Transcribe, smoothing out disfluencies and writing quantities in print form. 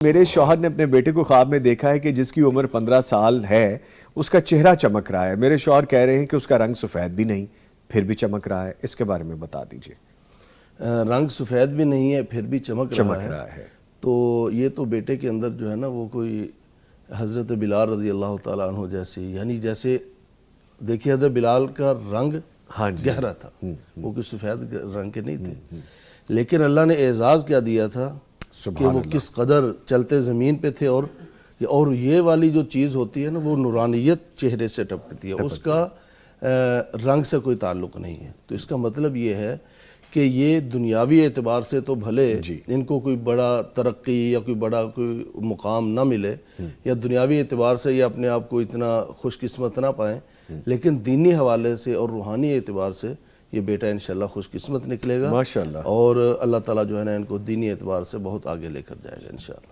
मेरे शौहर ने अपने बेटे को ख्वाब में देखा है कि जिसकी उम्र 15 साल है उसका चेहरा चमक रहा है। मेरे शौहर कह रहे हैं कि उसका रंग सफ़ेद भी नहीं फिर भी चमक रहा है। इसके बारे में बता दीजिए। रंग सफ़ेद भी नहीं है फिर भी चमक रहा है। तो ये तो बेटे के अंदर जो है ना वो कोई हज़रत बिलाल रज़ी अल्लाह ताला अन्हु जैसी, यानी जैसे देखिए हज़रत बिलाल का रंग गहरा था, वो कोई सफ़ेद रंग के नहीं थे, लेकिन अल्लाह ने एजाज़ क्या दिया था कि वो किस कदर चलते ज़मीन पे थे। और ये वाली जो चीज़ होती है ना वो नूरानियत चेहरे से टपकती है, उसका रंग से कोई ताल्लुक़ नहीं है। तो इसका मतलब ये है कि ये दुनियावी एतबार से तो भले इनको कोई बड़ा तरक्की या कोई बड़ा कोई मुकाम ना मिले या दुनियावी एतबार से ये अपने आप को इतना खुशकिस्मत ना पाएँ, लेकिन दीनी हवाले से और रूहानी एतबार से ये बेटा इंशाल्लाह खुशकिस्मत निकलेगा माशाल्लाह। और अल्लाह ताला जो है ना इनको दीनी एतबार से बहुत आगे लेकर जाएगा इंशाल्लाह।